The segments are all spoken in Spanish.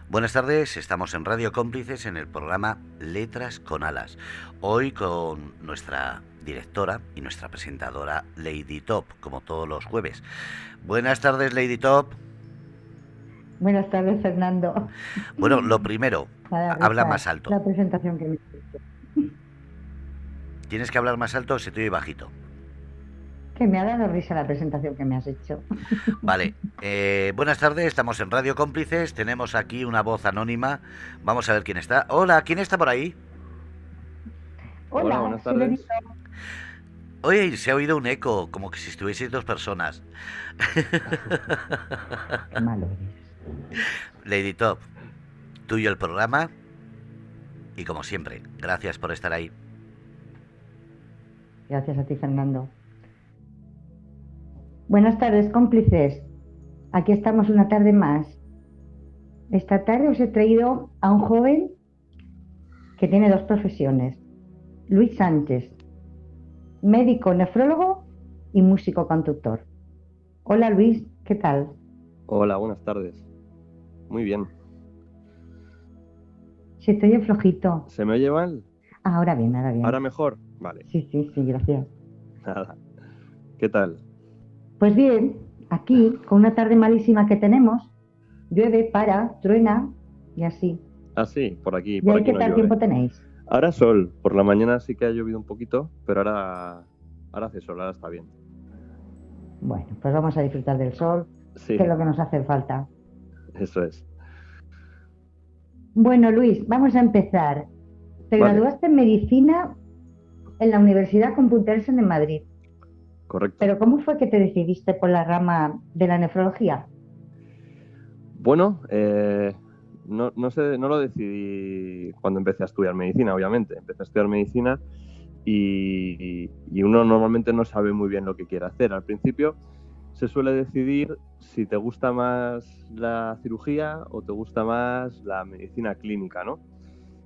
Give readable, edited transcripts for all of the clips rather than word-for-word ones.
Buenas tardes, estamos en Radio Cómplices en el programa Letras con Alas. Hoy con nuestra directora y nuestra presentadora Lady Top, como todos los jueves. Buenas tardes, Lady Top. Buenas tardes, Fernando. Bueno, lo primero, Me da habla más risa alto. la presentación que me hiciste. ¿Tienes que hablar más alto o se te oye bajito? Que me ha dado risa la presentación que me has hecho. Vale, buenas tardes, estamos en Radio Cómplices, tenemos aquí una voz anónima. Vamos a ver quién está. Hola, ¿quién está por ahí? Hola, Hola, buenas Selenito. tardes. Oye, se ha oído un eco, como que si estuvieseis dos personas. Qué malo eres. Lady Top, tuyo el programa y como siempre, gracias por estar ahí. Gracias a ti, Fernando. Buenas tardes, cómplices. Aquí estamos una tarde más. Esta tarde os he traído a un joven que tiene dos profesiones. Luis Sánchez, médico nefrólogo y músico cantautor. Hola, Luis, ¿qué tal? Hola, buenas tardes. Muy bien. Se te oye flojito. ¿Se me oye mal? Ahora bien, ahora bien. ¿Ahora mejor? Vale, Sí, sí, sí, gracias. nada. ¿Qué tal? Pues bien, aquí, con una tarde malísima que tenemos, llueve, para, truena y así. Ah, sí, ¿Y por ahí aquí qué no tal llueve. tiempo tenéis? Ahora sol. Por la mañana sí que ha llovido un poquito, pero ahora hace sol, ahora está bien. Bueno, pues vamos a disfrutar del sol, que es Sí, lo que nos hace falta. eso es. Bueno, Luis, vamos a empezar. Te Vale, graduaste en medicina en la Universidad Complutense de Madrid, correcto. pero ¿cómo fue que te decidiste por la rama de la nefrología? Bueno, no sé, no lo decidí cuando empecé a estudiar medicina, obviamente. Empecé a estudiar medicina y uno normalmente no sabe muy bien lo que quiere hacer. Al principio se suele decidir si te gusta más la cirugía o te gusta más la medicina clínica, ¿no?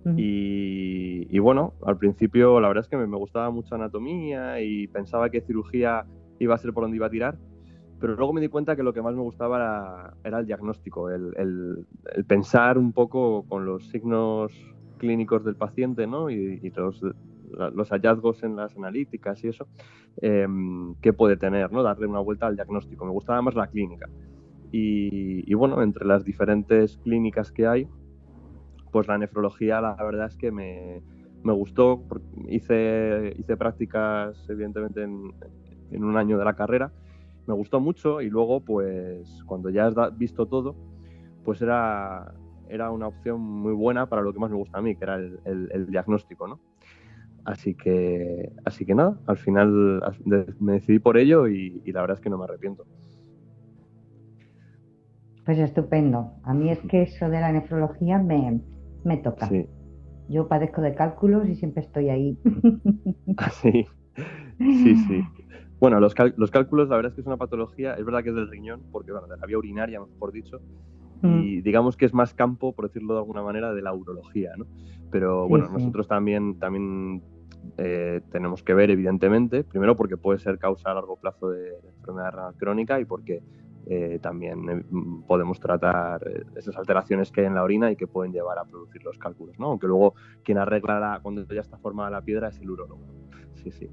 Mm. Y bueno, al principio la verdad es que me gustaba mucho anatomía y pensaba que cirugía iba a ser por donde iba a tirar, pero luego me di cuenta que lo que más me gustaba era el diagnóstico, el pensar un poco con los signos clínicos del paciente, ¿no? Y los hallazgos en las analíticas y eso, qué puede tener, ¿no? Darle una vuelta al diagnóstico. Me gustaba más la clínica. Y bueno, entre las diferentes clínicas que hay, pues la nefrología la verdad es que me gustó. Hice prácticas, evidentemente, en un año de la carrera. Me gustó mucho y luego, pues, cuando ya has visto todo, pues era una opción muy buena para lo que más me gusta a mí, que era el diagnóstico, ¿no? Así que nada, al final me decidí por ello y la verdad es que no me arrepiento. Pues estupendo. A mí es que eso de la nefrología me toca. Sí, Yo padezco de cálculos y siempre estoy ahí. así, sí, sí. Bueno, los cálculos, la verdad es que es una patología, es verdad que es del riñón, porque, bueno, de la vía urinaria, mejor dicho, Mm. y digamos que es más campo, por decirlo de alguna manera, de la urología, ¿no? Pero Sí, bueno, sí. nosotros también tenemos que ver, evidentemente, primero porque puede ser causa a largo plazo de enfermedad renal crónica y porque también podemos tratar esas alteraciones que hay en la orina y que pueden llevar a producir los cálculos, ¿no? Aunque luego quien arregla cuando ya está formada la piedra es el urólogo. Sí, sí.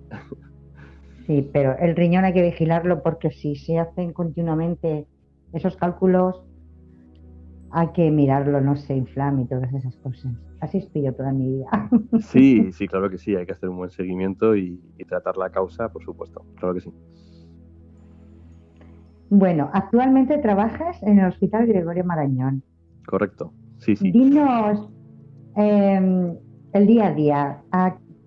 Sí, pero el riñón hay que vigilarlo porque si se hacen continuamente esos cálculos, hay que mirarlo, no se inflame y todas esas cosas. Así estoy yo toda mi vida. Sí, sí, claro que sí, hay que hacer un buen seguimiento y tratar la causa, por supuesto, claro que sí. Bueno, actualmente trabajas en el Hospital Gregorio Marañón. Correcto, sí, sí. Dinos el día a día,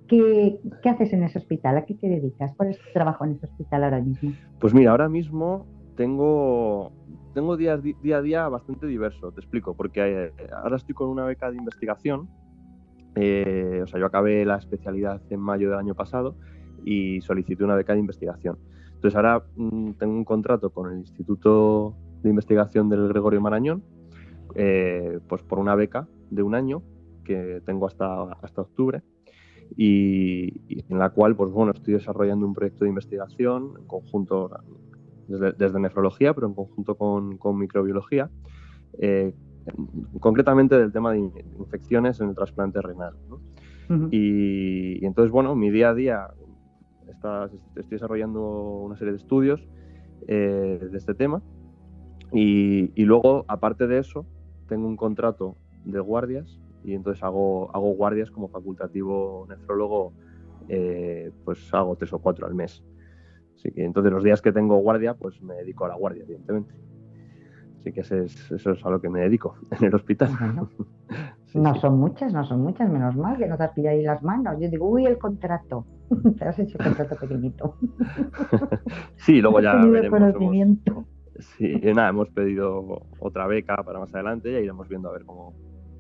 ¿qué haces en ese hospital? ¿A qué te dedicas? ¿Cuál es tu trabajo en ese hospital ahora mismo? Pues mira, ahora mismo tengo día a día bastante diverso, te explico, porque ahora estoy con una beca de investigación. O sea, yo acabé la especialidad en mayo del año pasado y solicité una beca de investigación. Entonces ahora tengo un contrato con el Instituto de Investigación del Gregorio Marañón, pues por una beca de un año que tengo hasta octubre y en la cual, pues bueno, estoy desarrollando un proyecto de investigación en conjunto desde nefrología, pero en conjunto con microbiología, concretamente del tema de infecciones en el trasplante renal, ¿no? Y entonces, bueno, mi día a día estoy desarrollando una serie de estudios de este tema y luego, aparte de eso, tengo un contrato de guardias y entonces hago guardias como facultativo nefrólogo, pues hago 3 o 4 al mes. Así que entonces los días que tengo guardia, pues me dedico a la guardia, evidentemente. Así que eso es a lo que me dedico en el hospital. Bueno, Sí, no sí. son muchas, menos mal que no te has pillado ahí las manos. Yo digo, uy, el contrato. Te has hecho contrato pequeñito. Sí, luego Has ya tenido veremos. conocimiento. Sí, nada, hemos pedido otra beca para más adelante y ya iremos viendo a ver cómo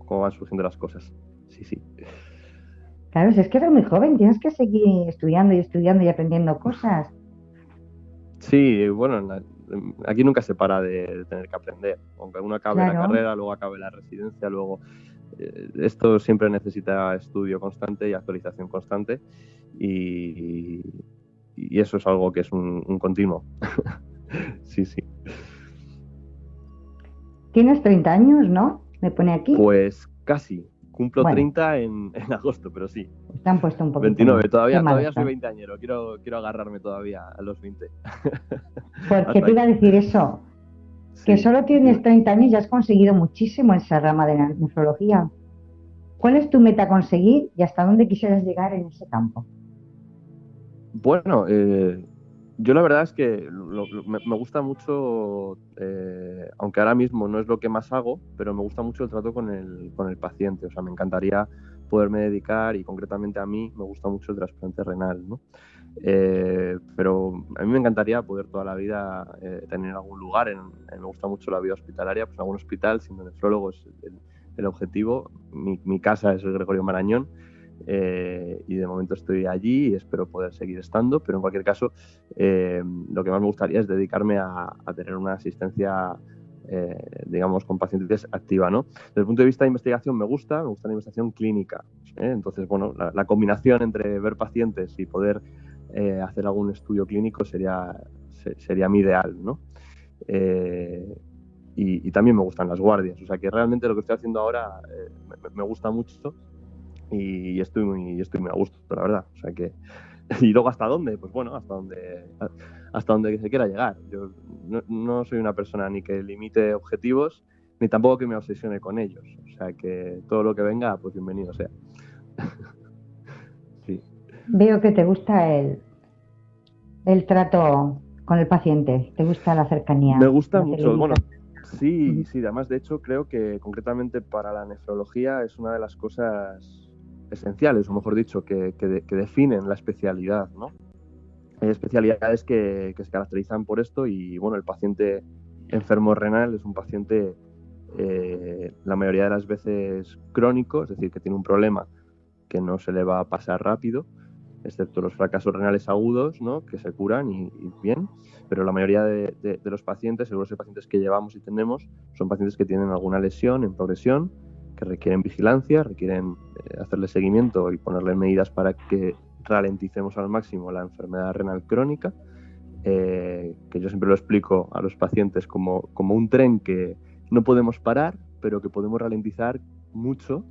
van surgiendo las cosas. Sí, sí. Claro, si es que eres muy joven, tienes que seguir estudiando y aprendiendo cosas. Sí, bueno, aquí nunca se para de tener que aprender. Aunque uno acabe la Claro. carrera, luego acabe la residencia, luego esto siempre necesita estudio constante y actualización constante y eso es algo que es un continuo. Sí, sí. Tienes 30 años, ¿no? Me pone aquí. Pues casi. Cumplo Bueno, 30 en agosto, pero sí. te han puesto un poquito 29, más. todavía Qué mal soy estás. veinteañero. Quiero agarrarme todavía a los 20. Porque Hasta te iba a aquí. decir eso, que Sí, solo tienes 30 años y has conseguido muchísimo en esa rama de la nefrología. ¿Cuál es tu meta a conseguir y hasta dónde quisieras llegar en ese campo? bueno, yo la verdad es que me gusta mucho, aunque ahora mismo no es lo que más hago, pero me gusta mucho el trato con el paciente. O sea, me encantaría poderme dedicar y concretamente a mí me gusta mucho el trasplante renal, ¿no? Pero a mí me encantaría poder toda la vida tener algún lugar, me gusta mucho la vida hospitalaria, pues en algún hospital, siendo nefrólogo es el objetivo. Mi casa es el Gregorio Marañón y de momento estoy allí y espero poder seguir estando, pero en cualquier caso lo que más me gustaría es dedicarme a tener una asistencia digamos, con pacientes activa, ¿no? Desde el punto de vista de investigación me gusta la investigación clínica. Entonces, bueno, la combinación entre ver pacientes y poder hacer algún estudio clínico sería mi ideal, ¿no? Y también me gustan las guardias, o sea que realmente lo que estoy haciendo ahora me gusta mucho y estoy muy a gusto, la verdad. O sea que y luego ¿hasta dónde? Pues bueno, hasta donde se quiera llegar. Yo no soy una persona ni que limite objetivos, ni tampoco que me obsesione con ellos. O sea que todo lo que venga, pues bienvenido sea. Sí. Veo que te gusta el trato con el paciente, te gusta la cercanía, Me gusta no te mucho. Bueno, limitas. sí, además de hecho creo que concretamente para la nefrología es una de las cosas esenciales, o mejor dicho, que definen la especialidad, ¿no? Hay especialidades que se caracterizan por esto y bueno, el paciente enfermo renal es un paciente la mayoría de las veces crónico, es decir, que tiene un problema que no se le va a pasar rápido, excepto los fracasos renales agudos, ¿no? Que se curan y bien, pero la mayoría de los pacientes, según los pacientes que llevamos y tenemos, son pacientes que tienen alguna lesión en progresión, que requieren vigilancia, requieren hacerle seguimiento y ponerle medidas para que ralenticemos al máximo la enfermedad renal crónica, que yo siempre lo explico a los pacientes como un tren que no podemos parar, pero que podemos ralentizar mucho,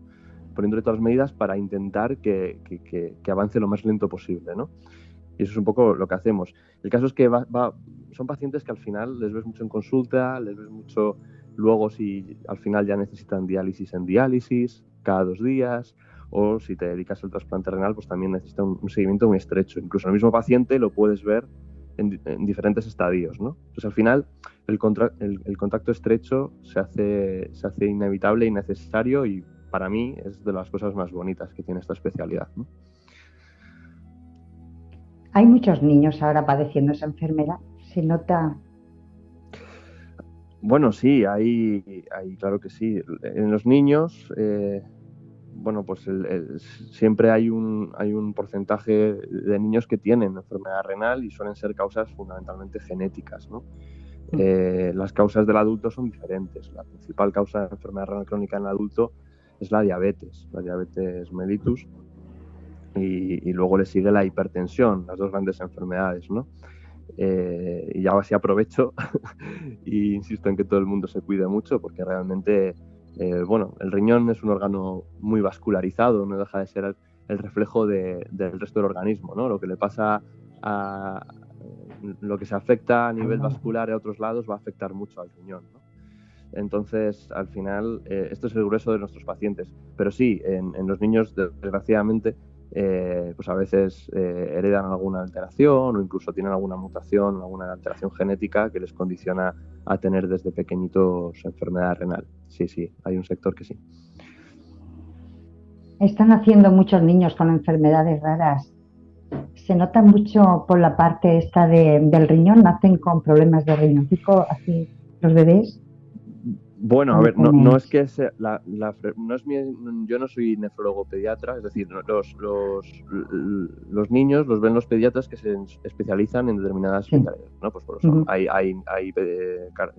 poniéndole todas las medidas para intentar que avance lo más lento posible, ¿no? Y eso es un poco lo que hacemos. El caso es que son pacientes que al final les ves mucho en consulta, les ves mucho luego si al final ya necesitan diálisis en diálisis, cada 2 días, o si te dedicas al trasplante renal, pues también necesita un seguimiento muy estrecho. Incluso el mismo paciente lo puedes ver en diferentes estadios, ¿no? Entonces al final el contacto estrecho se hace inevitable y necesario y para mí es de las cosas más bonitas que tiene esta especialidad, ¿no? Hay muchos niños ahora padeciendo esa enfermedad, se nota. Bueno, sí, claro que sí. En los niños, bueno, pues siempre hay un porcentaje de niños que tienen enfermedad renal y suelen ser causas fundamentalmente genéticas, ¿no? Las causas del adulto son diferentes. La principal causa de enfermedad renal crónica en el adulto es la diabetes mellitus, y luego le sigue la hipertensión, las dos grandes enfermedades, ¿no? Y ahora sí aprovecho e insisto en que todo el mundo se cuide mucho porque realmente Bueno, el riñón es un órgano muy vascularizado, no deja de ser el reflejo del resto del organismo, ¿no? Lo que le pasa a lo que se afecta a nivel vascular a otros lados va a afectar mucho al riñón, ¿no? Entonces, al final, esto es el grueso de nuestros pacientes. Pero sí, en los niños, desgraciadamente, pues a veces heredan alguna alteración o incluso tienen alguna mutación, alguna alteración genética que les condiciona a tener desde pequeñitos enfermedad renal. Sí, hay un sector que sí. Están haciendo muchos niños con enfermedades raras. Se nota mucho por la parte esta del riñón, nacen con problemas de riñoncico, así los bebés. Bueno, a ver, no es que sea no es yo no soy nefrólogo pediatra, es decir, los niños los ven los pediatras que se especializan en determinadas especialidades, ¿no? Pues por eso hay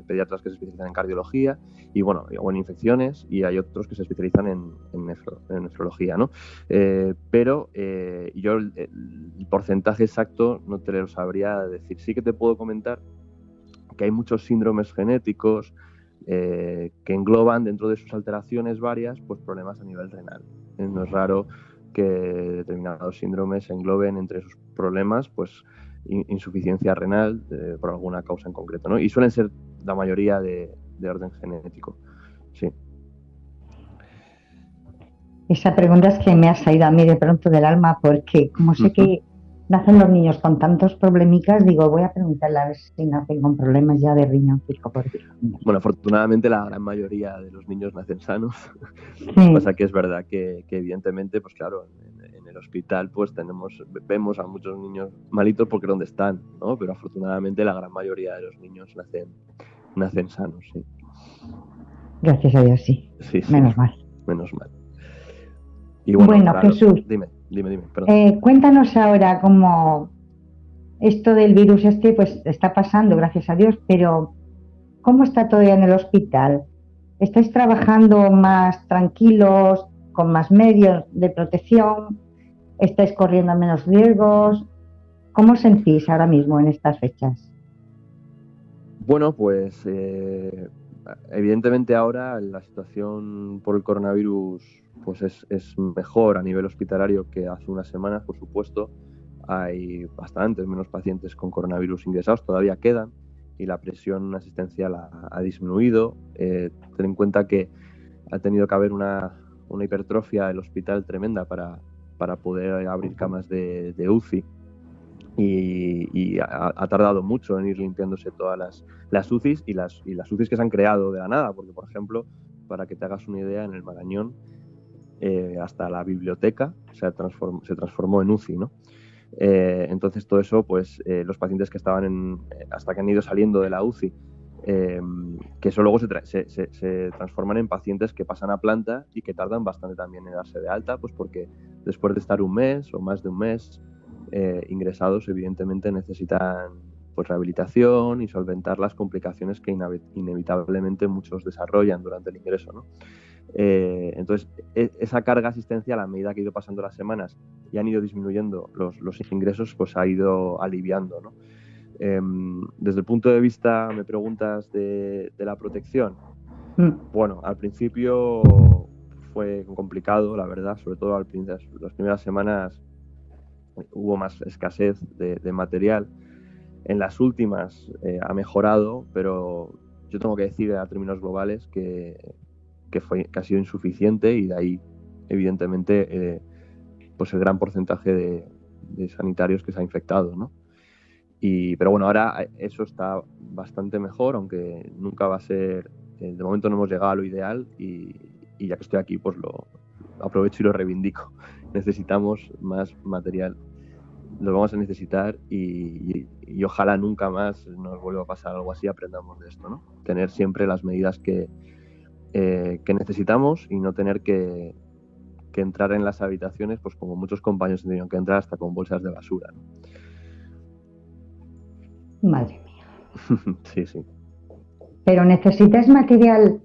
pediatras que se especializan en cardiología y bueno, o en infecciones, y hay otros que se especializan en nefrología, ¿no? Pero yo el porcentaje exacto no te lo sabría decir. Sí que te puedo comentar que hay muchos síndromes genéticos que engloban dentro de sus alteraciones varias, pues problemas a nivel renal. No es raro que determinados síndromes engloben entre sus problemas pues insuficiencia renal por alguna causa en concreto, ¿no? Y suelen ser la mayoría de orden genético. Sí. Esa pregunta es que me ha salido a mí de pronto del alma, porque como sé que nacen los niños con tantos problemicas, digo, voy a preguntarle a ver si nacen con problemas ya de riñoncico. Bueno, afortunadamente la gran mayoría de los niños nacen sanos. Lo que pasa que es verdad que evidentemente, pues claro, en el hospital pues vemos a muchos niños malitos porque es donde están, ¿no? Pero afortunadamente la gran mayoría de los niños nacen sanos, sí. Gracias a Dios, sí. Menos mal. Menos mal. Y bueno, Jesús, dime, perdón. Cuéntanos ahora cómo esto del virus pues está pasando, gracias a Dios, pero ¿cómo está todavía en el hospital? ¿Estáis trabajando más tranquilos, con más medios de protección? ¿Estáis corriendo menos riesgos? ¿Cómo os sentís ahora mismo en estas fechas? Bueno, pues evidentemente ahora la situación por el coronavirus pues es mejor a nivel hospitalario que hace unas semanas, por supuesto. Hay bastantes menos pacientes con coronavirus ingresados, todavía quedan, y la presión asistencial ha disminuido. Ten en cuenta que ha tenido que haber una hipertrofia del hospital tremenda para poder abrir camas de UCI, y ha tardado mucho en ir limpiándose todas las UCIs y las UCIs que se han creado de la nada, porque por ejemplo, para que te hagas una idea, en el Marañón hasta la biblioteca se transformó en UCI, ¿no? Entonces todo eso, pues los pacientes que estaban hasta que han ido saliendo de la UCI, que eso luego se transforman en pacientes que pasan a planta y que tardan bastante también en darse de alta, pues porque después de estar un mes o más de un mes ingresados, evidentemente necesitan pues rehabilitación y solventar las complicaciones que inevitablemente muchos desarrollan durante el ingreso, ¿no? Entonces, esa carga asistencial, a medida que ha ido pasando las semanas y han ido disminuyendo los ingresos, pues ha ido aliviando, ¿no? Desde el punto de vista, me preguntas, de la protección. Bueno, al principio fue complicado, la verdad, sobre todo las primeras semanas hubo más escasez de material. En las últimas ha mejorado, pero yo tengo que decir a términos globales que ha sido insuficiente, y de ahí evidentemente pues el gran porcentaje de sanitarios que se ha infectado, ¿no? Pero bueno, ahora eso está bastante mejor, aunque nunca va a ser, de momento no hemos llegado a lo ideal, y ya que estoy aquí pues lo aprovecho y lo reivindico. Necesitamos más material, lo vamos a necesitar, y ojalá nunca más nos vuelva a pasar algo así, aprendamos de esto, ¿no? Tener siempre las medidas que necesitamos y no tener que entrar en las habitaciones, pues como muchos compañeros han tenido que entrar hasta con bolsas de basura, ¿no? Madre mía. Sí. ¿Pero necesitas material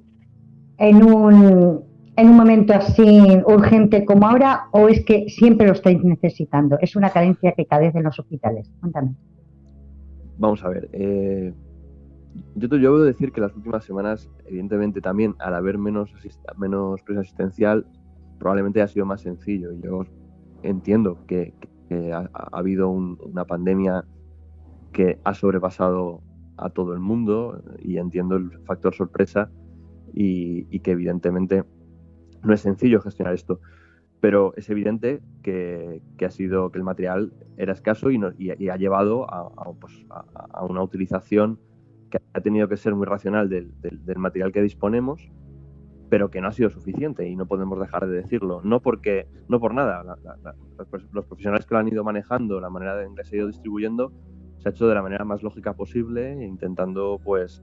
en un momento así urgente como ahora, o es que siempre lo estáis necesitando? Es una carencia que cadece en los hospitales. Cuéntame. Vamos a ver. yo debo decir que las últimas semanas, evidentemente también al haber menos presión asistencial, probablemente ha sido más sencillo. Yo entiendo que ha habido una pandemia que ha sobrepasado a todo el mundo y entiendo el factor sorpresa y que evidentemente no es sencillo gestionar esto. Pero es evidente que ha sido que el material era escaso y ha llevado a una utilización que ha tenido que ser muy racional del material que disponemos, pero que no ha sido suficiente y no podemos dejar de decirlo. No por nada. Los profesionales que lo han ido manejando, la manera en que se ha ido distribuyendo, se ha hecho de la manera más lógica posible, intentando pues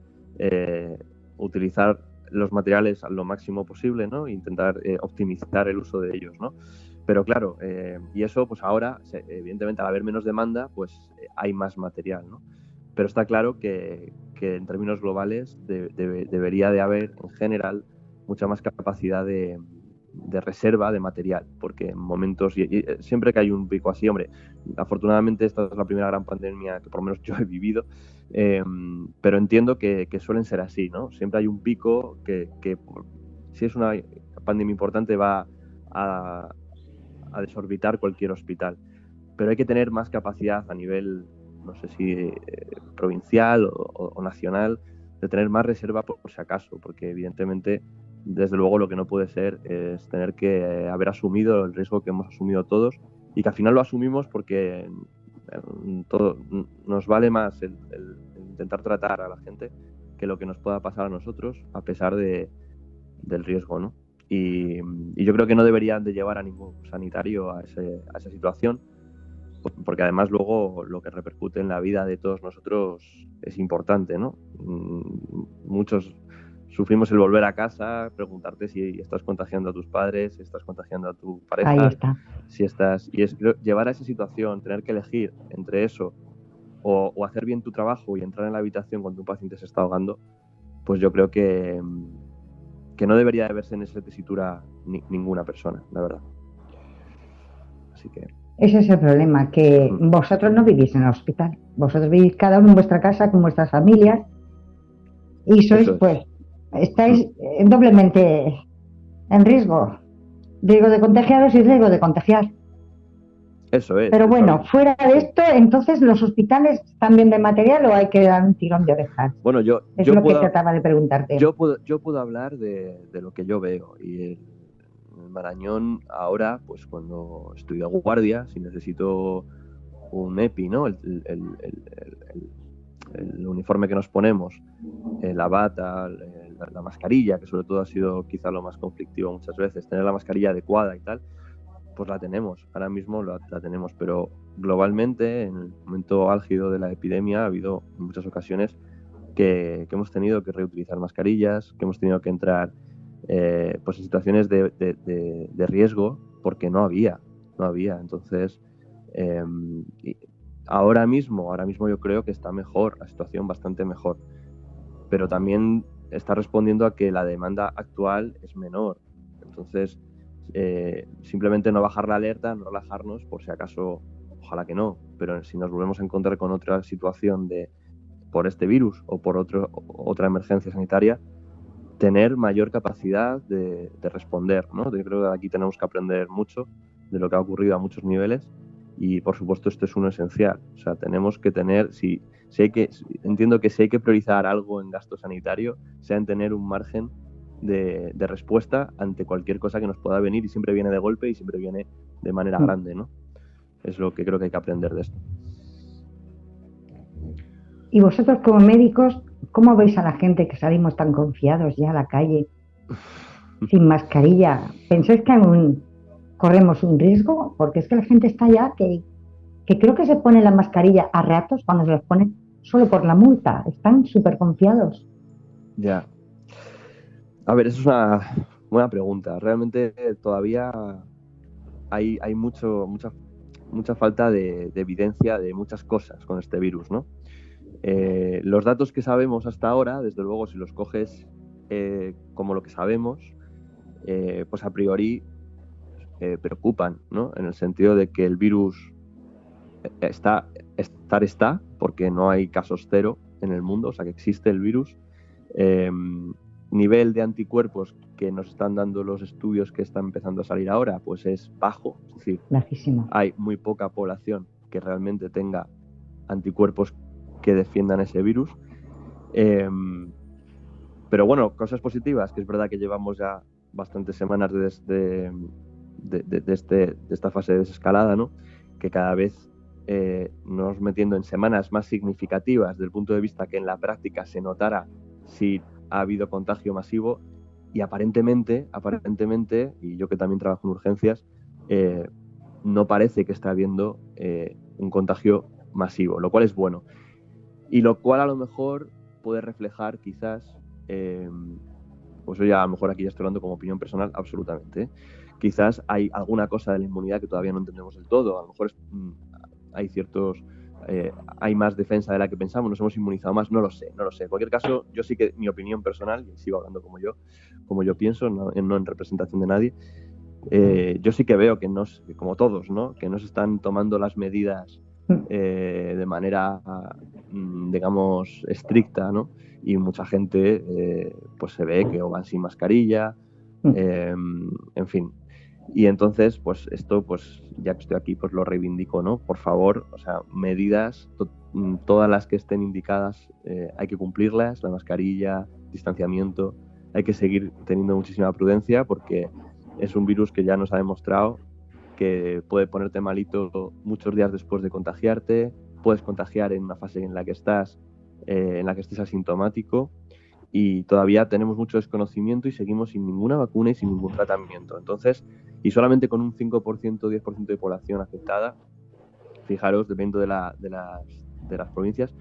utilizar los materiales lo máximo posible, ¿no? Intentar optimizar el uso de ellos, ¿no? Pero claro, y eso pues ahora, evidentemente al haber menos demanda, pues hay más material, ¿no? Pero está claro que en términos globales debería de haber en general mucha más capacidad de reserva de material, porque en momentos, y siempre que hay un pico así, hombre, afortunadamente esta es la primera gran pandemia que por lo menos yo he vivido, pero entiendo que suelen ser así, ¿no? Siempre hay un pico que si es una pandemia importante va a desorbitar cualquier hospital, pero hay que tener más capacidad a nivel, no sé si provincial o nacional, de tener más reserva por si acaso, porque evidentemente, desde luego, lo que no puede ser es tener que haber asumido el riesgo que hemos asumido todos y que al final lo asumimos porque todo, nos vale más el intentar tratar a la gente que lo que nos pueda pasar a nosotros, a pesar del riesgo, ¿no? Y yo creo que no deberían de llevar a ningún sanitario a esa situación, porque además luego lo que repercute en la vida de todos nosotros es importante, ¿no? Muchos sufrimos el volver a casa, preguntarte si estás contagiando a tus padres, si estás contagiando a tu Ahí pareja, está. si estás... Y es llevar a esa situación, tener que elegir entre eso o hacer bien tu trabajo y entrar en la habitación cuando un paciente se está ahogando, pues yo creo que no debería de verse en esa tesitura ninguna persona, la verdad. Así que... Ese es el problema, que vosotros no vivís en el hospital. Vosotros vivís cada uno en vuestra casa con vuestras familias y sois, pues, estáis doblemente en riesgo. Riesgo de contagiaros y riesgo de contagiar. Eso es. Pero bueno, fuera de esto, entonces, ¿los hospitales están bien de material o hay que dar un tirón de orejas? Bueno, es lo que trataba de preguntarte. Yo puedo hablar de lo que yo veo. Y el Marañón ahora, pues cuando estoy de guardia, si necesito un EPI, ¿no? El uniforme que nos ponemos, la bata, la mascarilla, que sobre todo ha sido quizá lo más conflictivo muchas veces, tener la mascarilla adecuada y tal, pues la tenemos, ahora mismo la tenemos, pero globalmente en el momento álgido de la epidemia ha habido muchas ocasiones que hemos tenido que reutilizar mascarillas, que hemos tenido que entrar pues en situaciones de riesgo porque no había. Entonces, ahora mismo yo creo que está mejor, la situación bastante mejor, pero también está respondiendo a que la demanda actual es menor. Entonces, simplemente no bajar la alerta, no relajarnos, por si acaso, ojalá que no, pero si nos volvemos a encontrar con otra situación por este virus o por otra emergencia sanitaria, tener mayor capacidad de responder, ¿no? Yo creo que aquí tenemos que aprender mucho de lo que ha ocurrido a muchos niveles y, por supuesto, esto es uno esencial. O sea, tenemos que tener, entiendo que si hay que priorizar algo en gasto sanitario, sea en tener un margen de respuesta ante cualquier cosa que nos pueda venir, y siempre viene de golpe y siempre viene de manera grande, ¿no? Es lo que creo que hay que aprender de esto. Y vosotros como médicos, ¿cómo veis a la gente que salimos tan confiados ya a la calle, sin mascarilla? ¿Pensáis que aún corremos un riesgo? Porque es que la gente está ya que creo que se pone la mascarilla a ratos cuando se las ponen solo por la multa. Están súper confiados. Ya. A ver, eso es una buena pregunta. Realmente todavía hay mucha falta de evidencia de muchas cosas con este virus, ¿no? Los datos que sabemos hasta ahora, desde luego, si los coges como lo que sabemos, pues a priori preocupan, ¿no? En el sentido de que el virus está, porque no hay casos cero en el mundo, o sea que existe el virus. Nivel de anticuerpos que nos están dando los estudios que están empezando a salir ahora, pues es bajo, es decir, bajísimo. Hay muy poca población que realmente tenga anticuerpos que defiendan ese virus. Pero bueno, cosas positivas, que es verdad que llevamos ya bastantes semanas de esta fase de desescalada, ¿no? Que cada vez nos vamos metiendo en semanas más significativas desde el punto de vista que en la práctica se notara si ha habido contagio masivo, y aparentemente, y yo que también trabajo en urgencias, no parece que esté habiendo un contagio masivo, lo cual es bueno. Y lo cual a lo mejor puede reflejar quizás, pues yo ya a lo mejor aquí ya estoy hablando como opinión personal, absolutamente. Quizás hay alguna cosa de la inmunidad que todavía no entendemos del todo, a lo mejor hay hay más defensa de la que pensamos, nos hemos inmunizado más, no lo sé. En cualquier caso, yo sí que mi opinión personal, y sigo hablando como yo pienso, no en representación de nadie, yo sí que veo que como todos, ¿no? Que no se están tomando las medidas de manera, digamos, estricta, ¿no? Y mucha gente, pues se ve que o van sin mascarilla, en fin. Y entonces, pues esto, pues ya que estoy aquí, pues lo reivindico, ¿no? Por favor, o sea, medidas, todas las que estén indicadas, hay que cumplirlas, la mascarilla, distanciamiento, hay que seguir teniendo muchísima prudencia porque es un virus que ya nos ha demostrado que puede ponerte malito muchos días después de contagiarte, puedes contagiar en una fase en la que estás, en la que estés asintomático, y todavía tenemos mucho desconocimiento y seguimos sin ninguna vacuna y sin ningún tratamiento. Entonces, y solamente con un 5%, 10% de población afectada, fijaros, dependiendo de las provincias,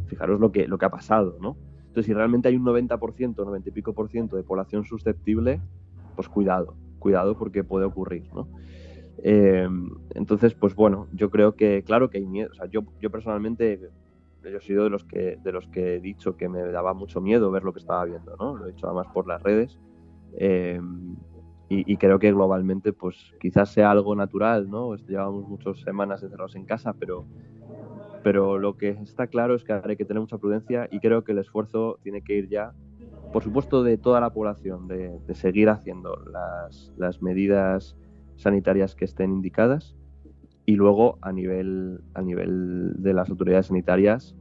fijaros lo que ha pasado, ¿no? Entonces, si realmente hay un 90%, 90 y pico por ciento de población susceptible, pues cuidado porque puede ocurrir, ¿no? Entonces, pues bueno, yo creo que, claro que hay miedo. O sea, yo personalmente, yo he sido de los que he dicho que me daba mucho miedo ver lo que estaba viendo, ¿no? Lo he dicho además por las redes. Y creo que globalmente, pues quizás sea algo natural, ¿no? Llevamos muchas semanas encerrados en casa, pero lo que está claro es que ahora hay que tener mucha prudencia, y creo que el esfuerzo tiene que ir ya, por supuesto, de toda la población, de seguir haciendo las medidas sanitarias que estén indicadas, y luego a nivel de las autoridades sanitarias,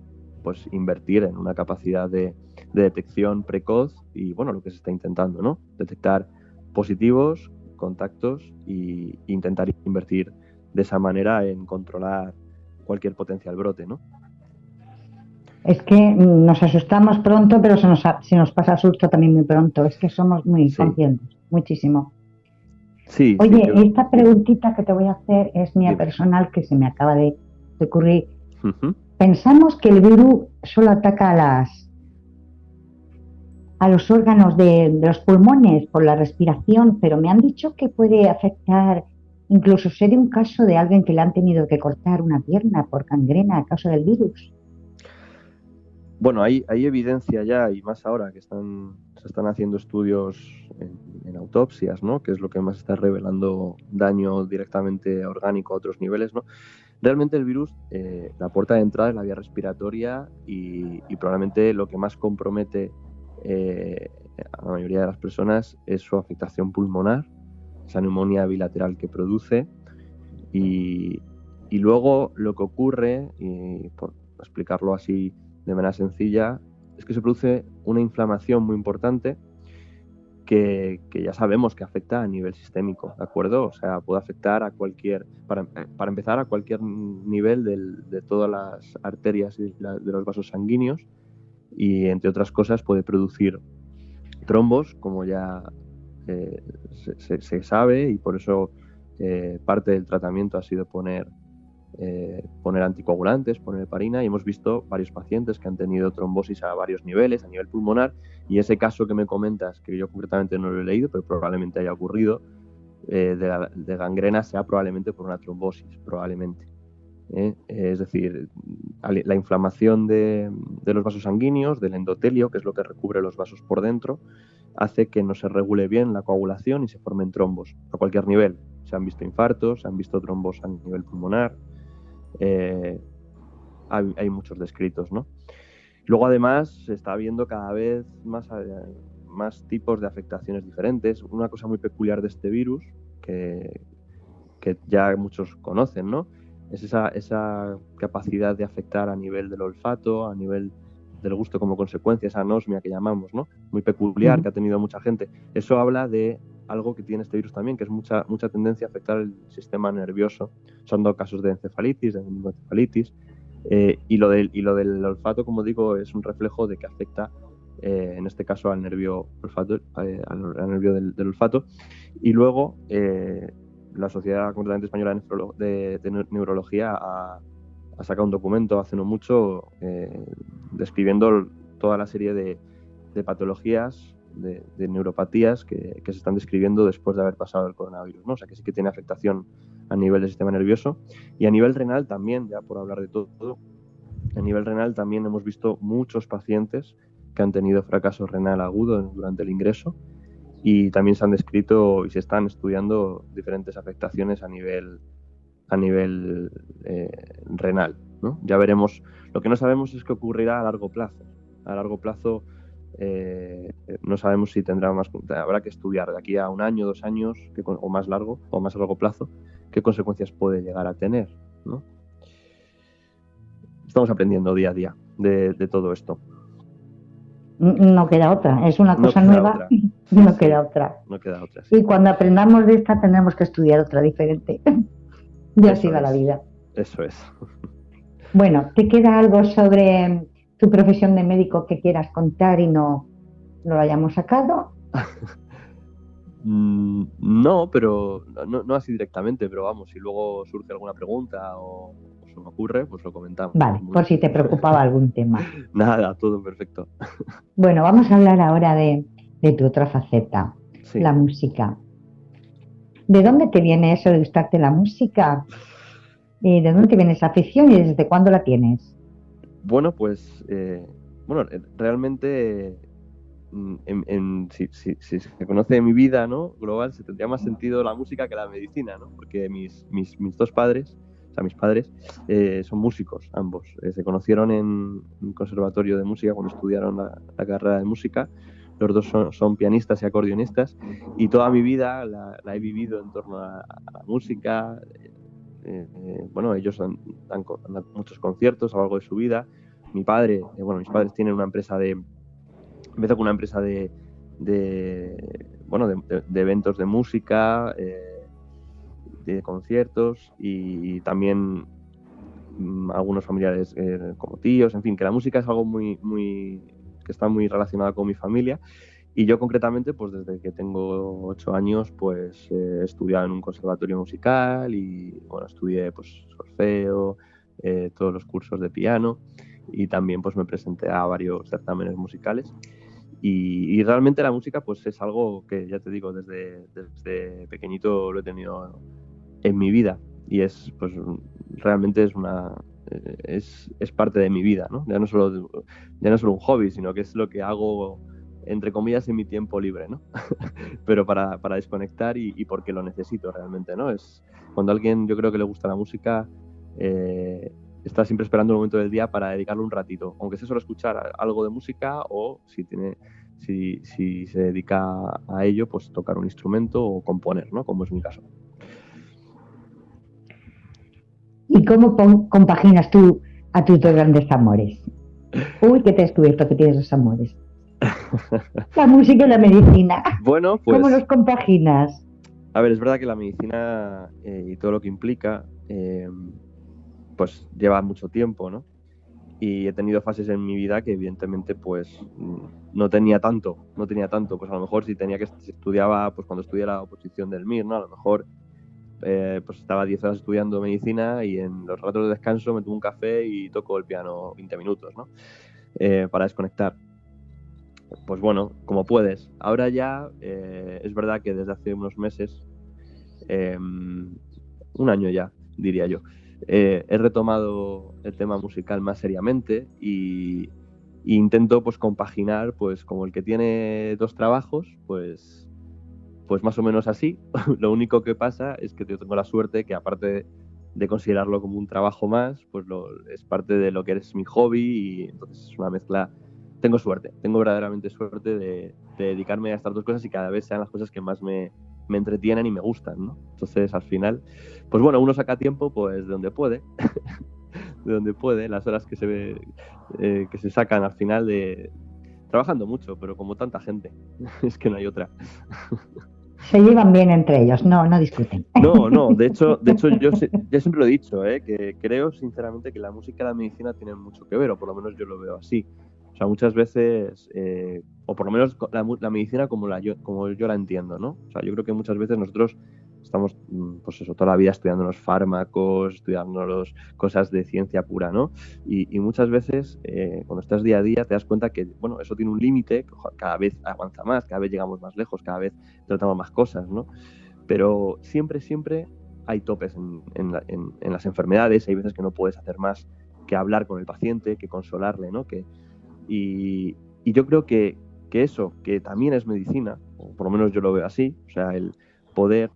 pues invertir en una capacidad de detección precoz y, bueno, lo que se está intentando, ¿no? Detectar positivos, contactos, e intentar invertir de esa manera en controlar cualquier potencial brote, ¿no? Es que nos asustamos pronto, pero se nos pasa susto también muy pronto. Es que somos muy conscientes, muchísimo. Sí, Oye, sí, esta preguntita que te voy a hacer es mía personal, que se me acaba de ocurrir. Pensamos que el virus solo ataca a los órganos de los pulmones por la respiración, pero me han dicho que puede afectar, incluso sé de un caso de alguien que le han tenido que cortar una pierna por gangrena a causa del virus. Bueno, hay evidencia ya, y más ahora que se están haciendo estudios en autopsias, ¿no? Que es lo que más está revelando daño directamente orgánico a otros niveles, ¿no? Realmente el virus, la puerta de entrada es la vía respiratoria, y probablemente lo que más compromete a la mayoría de las personas es su afectación pulmonar, esa neumonía bilateral que produce, y luego lo que ocurre, y por explicarlo así de manera sencilla, es que se produce una inflamación muy importante que ya sabemos que afecta a nivel sistémico, ¿de acuerdo? O sea, puede afectar a para empezar, a cualquier nivel de todas las arterias y de los vasos sanguíneos, y entre otras cosas puede producir trombos, como ya se sabe, y por eso parte del tratamiento ha sido poner anticoagulantes, poner heparina, y hemos visto varios pacientes que han tenido trombosis a varios niveles, a nivel pulmonar, y ese caso que me comentas, que yo concretamente no lo he leído, pero probablemente haya ocurrido, de gangrena, sea probablemente por una trombosis, probablemente. Es decir, la inflamación de los vasos sanguíneos, del endotelio, que es lo que recubre los vasos por dentro, hace que no se regule bien la coagulación y se formen trombos a cualquier nivel. Se han visto infartos, se han visto trombos a nivel pulmonar, hay muchos descritos, ¿no? Luego, además, se está viendo cada vez más tipos de afectaciones diferentes. Una cosa muy peculiar de este virus, que ya muchos conocen, ¿no? Es esa capacidad de afectar a nivel del olfato, a nivel del gusto como consecuencia, esa anosmia que llamamos, ¿no? Muy peculiar, que ha tenido mucha gente. Eso habla de algo que tiene este virus también, que es mucha tendencia a afectar el sistema nervioso. Son dos casos de encefalitis, de meningoencefalitis, y lo del olfato, como digo, es un reflejo de que afecta, en este caso, al nervio olfato, al nervio del olfato. Y luego, la Sociedad Completamente Española de Neurología ha sacado un documento hace no mucho describiendo toda la serie de patologías, de neuropatías que se están describiendo después de haber pasado el coronavirus, ¿no? O sea que sí que tiene afectación a nivel del sistema nervioso y a nivel renal también, ya por hablar de todo, a nivel renal también hemos visto muchos pacientes que han tenido fracaso renal agudo durante el ingreso y también se han descrito y se están estudiando diferentes afectaciones a nivel renal, ¿no? Ya veremos. Lo que no sabemos es qué ocurrirá a largo plazo. A largo plazo no sabemos si tendrá más. Habrá que estudiar de aquí a 1 año, 2 años o más largo o más a largo plazo qué consecuencias puede llegar a tener, ¿no? Estamos aprendiendo día a día de todo esto. No queda otra, es una cosa nueva, no queda otra. No queda otra. Sí. Y cuando aprendamos de esta tendremos que estudiar otra diferente. Y así va la vida. Eso es. Bueno, ¿te queda algo sobre tu profesión de médico que quieras contar y no lo hayamos sacado? No, pero no así directamente, pero vamos, si luego surge alguna pregunta o se me ocurre, pues lo comentamos. Vale, por si te preocupaba algún tema. Nada, todo perfecto. Bueno, vamos a hablar ahora de tu otra faceta, sí, la música. ¿De dónde te viene eso de gustarte la música? ¿De dónde te viene esa afición y desde cuándo la tienes? Bueno, pues realmente si se conoce mi vida, ¿no? Global, se tendría más sentido la música que la medicina, ¿no? Porque mis dos padres, o sea, mis padres, son músicos, ambos. Se conocieron en un conservatorio de música cuando estudiaron la carrera de música. Los dos son pianistas y acordeonistas y toda mi vida la he vivido en torno a la música. Ellos dan muchos conciertos a lo largo de su vida. Mi padre, mis padres tienen una empresa empezó con una empresa de eventos de música, de conciertos y también algunos familiares como tíos, en fin, que la música es algo que está muy relacionada con mi familia. Y yo concretamente, pues desde que tengo 8 años, pues he estudiado en un conservatorio musical y estudié pues solfeo, todos los cursos de piano y también pues me presenté a varios certámenes musicales. Y realmente la música pues es algo que, ya te digo, desde pequeñito lo he tenido en mi vida y es pues realmente es parte de mi vida, ¿no? Ya no solo un hobby, sino que es lo que hago entre comillas en mi tiempo libre, ¿no? Pero para desconectar y porque lo necesito realmente, ¿no? Es cuando a alguien yo creo que le gusta la música, está siempre esperando un momento del día para dedicarle un ratito, aunque sea solo escuchar algo de música o si se dedica a ello, pues tocar un instrumento o componer, ¿no? Como es mi caso. ¿Y cómo compaginas tú a tus dos grandes amores? Uy, que te he descubierto que tienes dos amores. La música y la medicina. Bueno, pues... ¿Cómo los compaginas? A ver, es verdad que la medicina y todo lo que implica, pues lleva mucho tiempo, ¿no? Y he tenido fases en mi vida que evidentemente pues no tenía tanto. Pues a lo mejor si estudiaba, pues cuando estudié la oposición del MIR, ¿no? A lo mejor pues estaba 10 horas estudiando medicina y en los ratos de descanso me tomo un café y toco el piano 20 minutos, ¿no? Para desconectar. Pues bueno, como puedes. Ahora ya es verdad que desde hace unos meses, 1 año ya, diría yo, he retomado el tema musical más seriamente y intento pues compaginar, pues como el que tiene 2 trabajos, pues más o menos así. Lo único que pasa es que yo tengo la suerte que aparte de considerarlo como un trabajo más, pues es parte de lo que es mi hobby y entonces es una mezcla. Tengo suerte, tengo verdaderamente suerte de dedicarme a estas dos cosas y cada vez sean las cosas que más me entretienen y me gustan, ¿no? Entonces, al final, pues bueno, uno saca tiempo pues de donde puede, de donde puede, las horas que se sacan al final trabajando mucho, pero como tanta gente, es que no hay otra. Se llevan bien entre ellos, no discuten. No, de hecho yo siempre lo he dicho, que creo sinceramente que la música y la medicina tienen mucho que ver, o por lo menos yo lo veo así. O sea, muchas veces, o por lo menos la medicina como como yo la entiendo, ¿no? O sea, yo creo que muchas veces nosotros estamos, pues eso, toda la vida estudiando los fármacos, estudiando cosas de ciencia pura, ¿no? Y muchas veces, cuando estás día a día, te das cuenta que, bueno, eso tiene un límite, que cada vez avanza más, cada vez llegamos más lejos, cada vez tratamos más cosas, ¿no? Pero siempre hay topes en las enfermedades, hay veces que no puedes hacer más que hablar con el paciente, que consolarle, ¿no? Y yo creo que eso, que también es medicina, o por lo menos yo lo veo así, o sea, el poder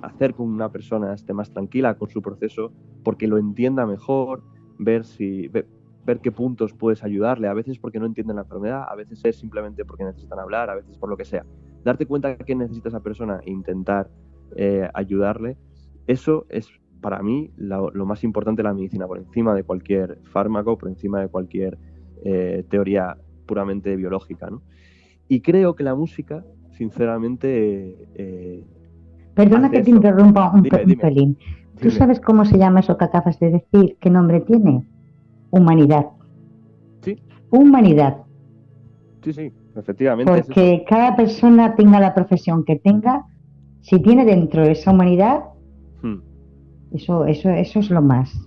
hacer que una persona esté más tranquila con su proceso, porque lo entienda mejor, ver qué puntos puedes ayudarle, a veces porque no entienden la enfermedad, a veces es simplemente porque necesitan hablar, a veces por lo que sea. Darte cuenta de qué necesita esa persona e intentar ayudarle, eso es para mí lo más importante de la medicina, por encima de cualquier fármaco, por encima de cualquier teoría puramente biológica, ¿no? Y creo que la música, sinceramente, Perdona hace que te eso. interrumpa un Dime. pelín. ¿Tú sabes cómo se llama eso que acabas de decir? ¿Qué nombre tiene? Humanidad. Sí, Humanidad. sí, efectivamente es eso. Porque cada persona tenga la profesión que tenga, si tiene dentro esa humanidad, Hmm. eso es lo más.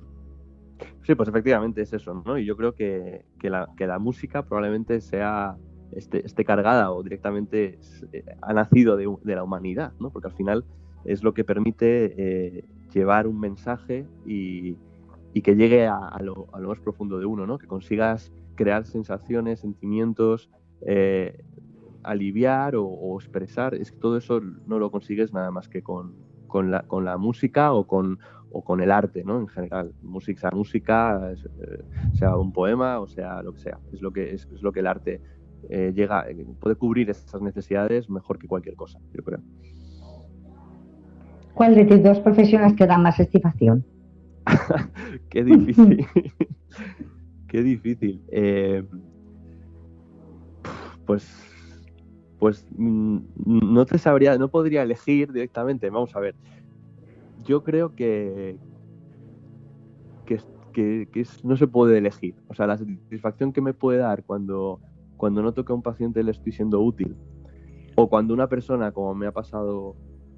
Sí, pues efectivamente es eso, ¿no? Y yo creo que la música probablemente esté cargada o directamente ha nacido de la humanidad, ¿no? Porque al final es lo que permite llevar un mensaje y que llegue a lo más profundo de uno, ¿no? Que consigas crear sensaciones, sentimientos, aliviar o expresar. Es que todo eso no lo consigues nada más que con la música o con el arte, ¿no? En general, música, sea un poema o sea lo que sea. Es lo que el arte puede cubrir esas necesidades mejor que cualquier cosa, yo creo. ¿Cuál de tus dos profesiones te da más satisfacción? Qué difícil. Qué difícil. Pues no podría elegir directamente. Vamos a ver. Yo creo no se puede elegir. O sea, la satisfacción que me puede dar cuando noto que a un paciente le estoy siendo útil, o cuando una persona, como me ha pasado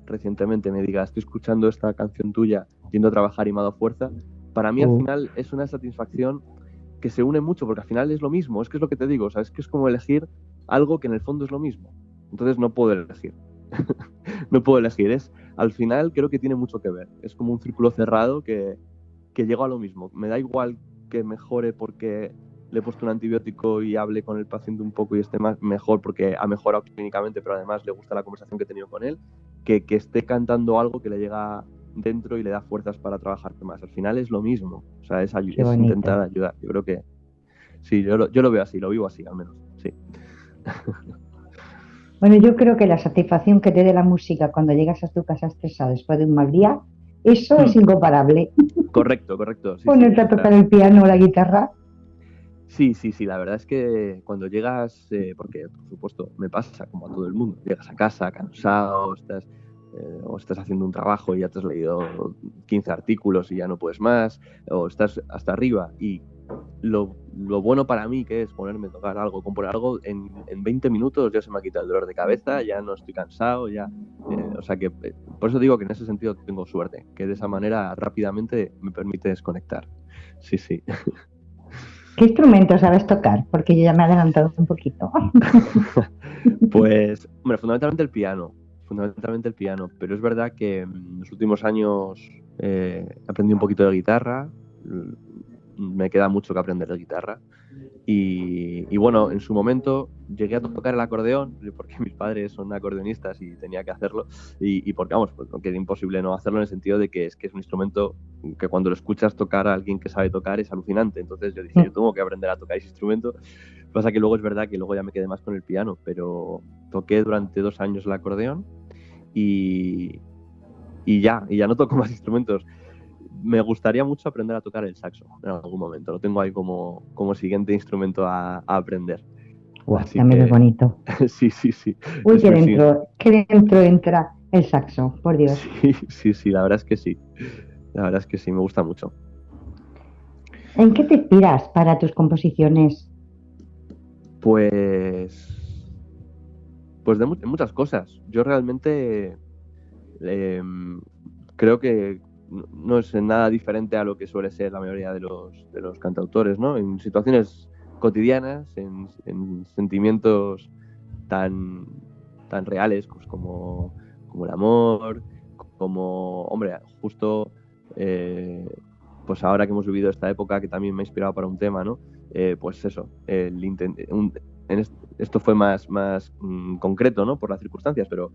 recientemente, me diga, estoy escuchando esta canción tuya, yendo a trabajar y me ha dado fuerza, para mí al final es una satisfacción que se une mucho, porque al final es lo mismo, es que es lo que te digo, o sea, es que es como elegir algo que en el fondo es lo mismo. Entonces no puedo elegir. No puedo elegir, al final creo que tiene mucho que ver. Es como un círculo cerrado que llego a lo mismo. Me da igual que mejore porque le he puesto un antibiótico y hable con el paciente un poco y esté mejor porque ha mejorado clínicamente, pero además le gusta la conversación que he tenido con él, que esté cantando algo que le llega dentro y le da fuerzas para trabajar más. Al final es lo mismo, o sea, es intentar ayudar. Yo creo que sí, yo lo veo así, lo vivo así al menos, sí. Bueno, yo creo que la satisfacción que te dé la música cuando llegas a tu casa estresado después de un mal día, eso es incomparable. Correcto. Sí, Ponerte a tocar el piano o la guitarra. Sí, la verdad es que cuando llegas, porque por supuesto me pasa como a todo el mundo, llegas a casa cansado, o estás haciendo un trabajo y ya te has leído 15 artículos y ya no puedes más, o estás hasta arriba y lo bueno para mí que es ponerme a tocar algo, componer algo, en 20 minutos ya se me ha quitado el dolor de cabeza, ya no estoy cansado, o sea que por eso digo que en ese sentido tengo suerte, que de esa manera rápidamente me permite desconectar. Sí. ¿Qué instrumento sabes tocar? Porque yo ya me he adelantado un poquito. Pues, hombre, fundamentalmente el piano, pero es verdad que en los últimos años aprendí un poquito de guitarra, me queda mucho que aprender de guitarra y y bueno, en su momento llegué a tocar el acordeón, porque mis padres son acordeonistas y tenía que hacerlo, y porque, vamos, porque era imposible no hacerlo en el sentido de que es un instrumento que cuando lo escuchas tocar a alguien que sabe tocar es alucinante. Entonces yo dije, yo tengo que aprender a tocar ese instrumento. Pasa que luego es verdad que luego ya me quedé más con el piano, pero toqué durante 2 años el acordeón y ya no toco más instrumentos. Me gustaría mucho aprender a tocar el saxo en algún momento. Lo tengo ahí como siguiente instrumento a aprender. Wow, también es bonito. Sí. Uy, que dentro entra el saxo, por Dios. Sí, la verdad es que sí. La verdad es que sí, me gusta mucho. ¿En qué te inspiras para tus composiciones? Pues de muchas cosas. Yo realmente creo que no es nada diferente a lo que suele ser la mayoría de los cantautores, ¿no? En situaciones cotidianas, en sentimientos tan reales, pues como el amor, como, hombre, justo pues ahora que hemos vivido esta época que también me ha inspirado para un tema, ¿no? Pues eso, esto fue más concreto, ¿no? Por las circunstancias, pero